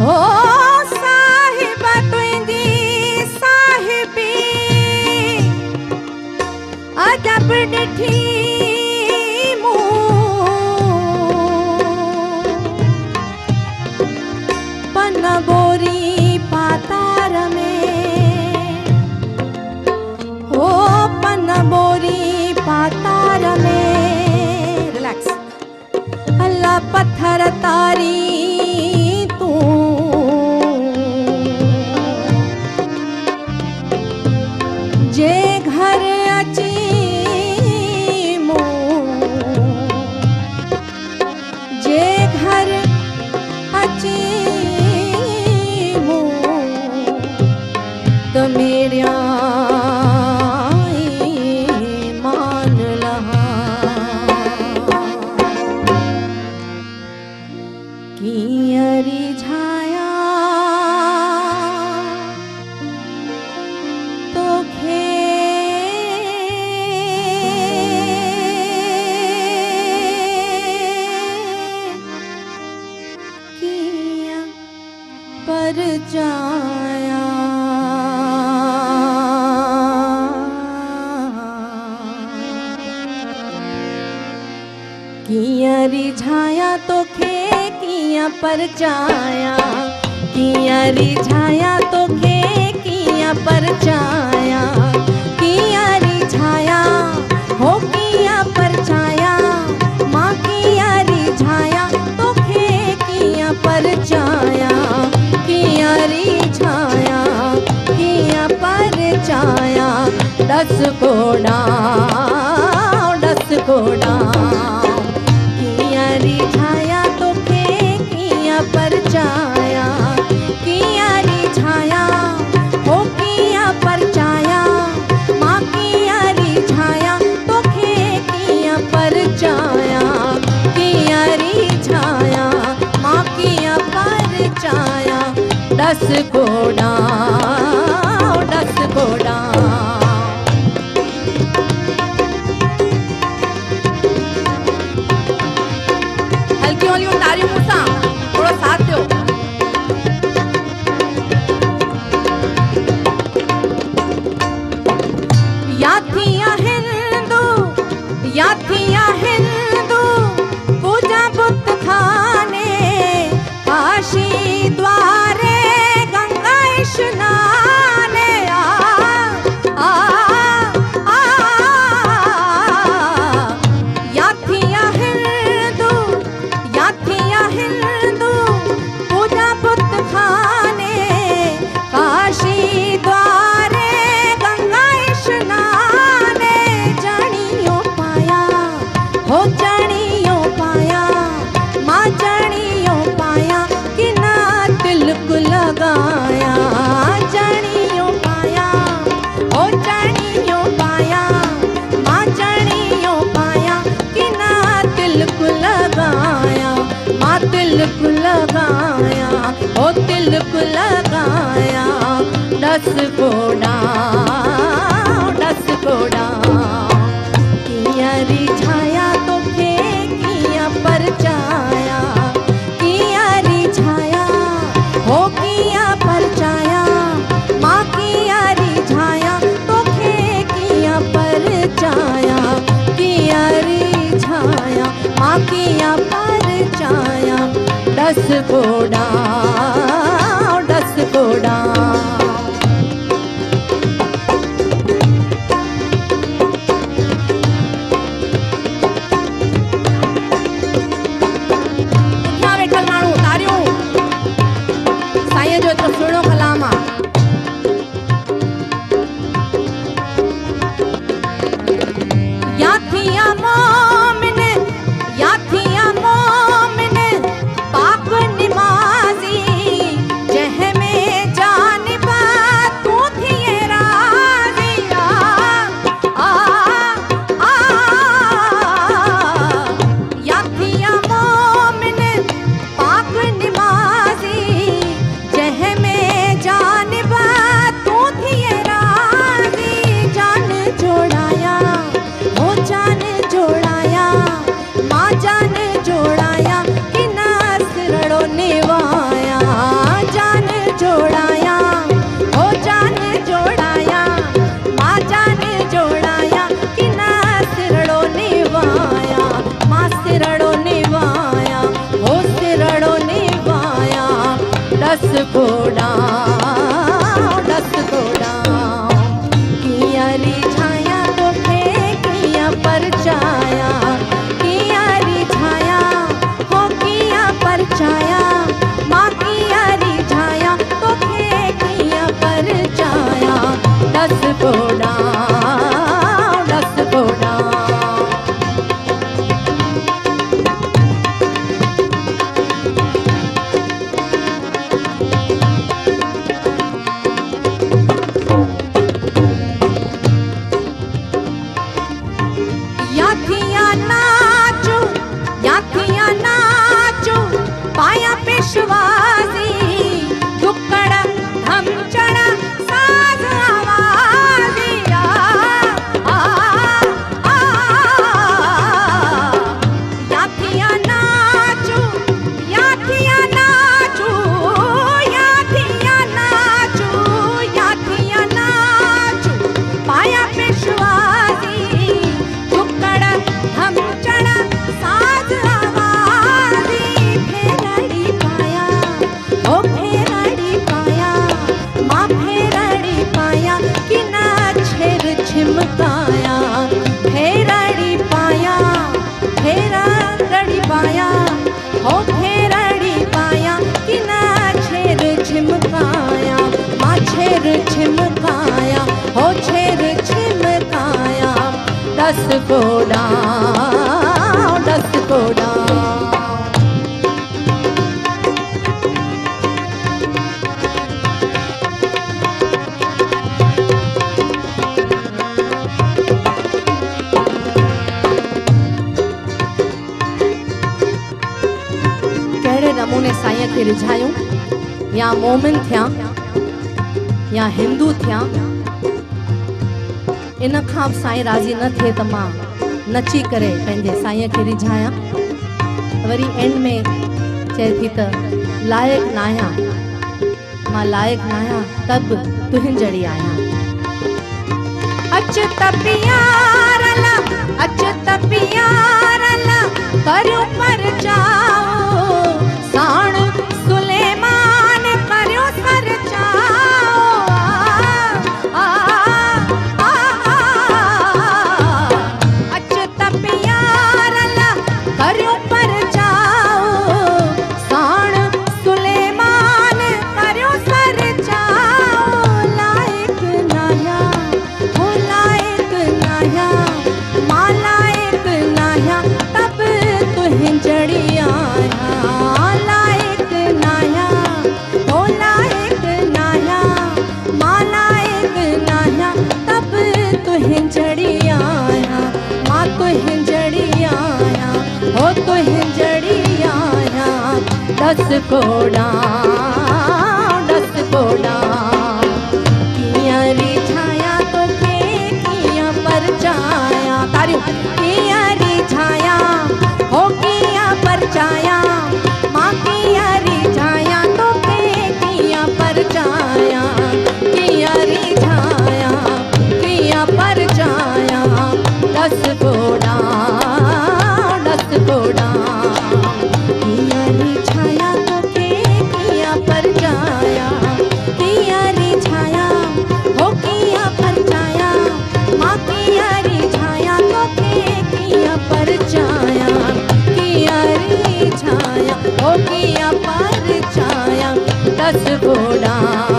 हो साहिबा तुंहिंजी साहिबी अजब ॾिठी मूं पन बोरी पातार में हो पन बोरी पातार में रिलैक्स अल्लाह पत्थर तारी तू जे घर अची मूं जे घर अची मूं तो मेरा मान लहा कीअं रिझाया तोखे कीअं परचाया कीअं रिझाया तोखे कीअं परचाया कीअं रिझाया तोखे कीअं परचाया कीअं रिझाया हो कीअं परचाया मां कीअं रिझाया तोखे कीअं परचाया कीअं रिझाया कीअं परचाया दस कोड़ा कीअं रिझाया तोखे कीअं परचाया कीअं रिझाया हो कीअं परचाया मां कीअं रिझाया तोखे कीअं परचाया कीअं रिझाया मां कीअं परचाया दस कोड़ा हल्की वाली तारियों मूसा थोड़ा साथ दो याथिया हिंदू पूजा बुत खाने काशी द्वारे गंगा स्नाने याथिया हिंदू पूजा बुत खाने काशी द्वारे गंगा स्नाने जणियों पाया हो जणियों पाया मां जणियों पाया कि ना तिलक लगाया जणियों पाया हो जणियों पाया मां जणियों पाया कि ना तिलक लगाया मां तिलक लगाया हो तिलक लगाया दस कोड़ा कीअं रिझाया तोखे कीअं परचाया कीअं रिझाया हो कीअं परचाया मां कीअं रिझाया तोखे कीअं परचाया कीअं रिझाया मां कीअं परचाया दस कोड़ा जो तो सुनो कलामा याथिया मोमिन पाक निमाजी जह में जानिबा तू थिए राजी याथिया मोमिन पाक निमाजी जह में दस घोड़ा दस घोड़ा किया रिझाया तोखे किया परचाया किया रिझाया हो किया परचाया माँ किया रिझाया तोखे किया परचाया दस घोड़ा दस घोड़ा पाया पेशवाजी दुक्कड़ धमचड़ साज आवाजी याथिया नाचू याथिया नाचू याथिया नाचू याथिया नाचू पाया पेशवाजी दुक्कड़ धमचड़ साज छिमकाया फेरड़ी पाया फेरड़ी पाया हो फेरड़ी पाया कि ना छेर छिमकाया माँ छेर छिमकाया हो छेर छिमकाया दस घोड़ा दस घोड़ा नमूने साईं खे रिझायूं या मोमिन थिया या हिंदू थिया इन खां साईं राज़ी न थिए त मां नची करे पंहिंजे साईं खे रिझायां वरी एंड में चए थी त लाइक़ न आहियां मां लाइक़ न आहियां तब तुंहिंजड़ी आहियां अच त पियारला अच त पियारला करियो पर जाओ साण सुलेमान करियो सर चाओ अच त प्यारला करियो पर जाओ साण सुलेमान करियो सर चाओ लाइक नाया हो लाइक नाया मां लाइक नाया तब तुंहिंजड़ी आया हिंजड़ी आया माँ तो हिंजड़ी आया हो तो हिंजड़ी आया दस घोड़ा किया रिझाया तो किया परचाया तारियों किया रिझाया हो किया परचाया माँ किया रिझाया तो किया परचाया किया रिझाया परचाया दस घोड़ा किया रिझाया तो किया परचाया किया रिझाया हो किया परचाया माँ किया रिझाया तो किया परचाया किया रिझाया हो किया परचाया दस घोड़ा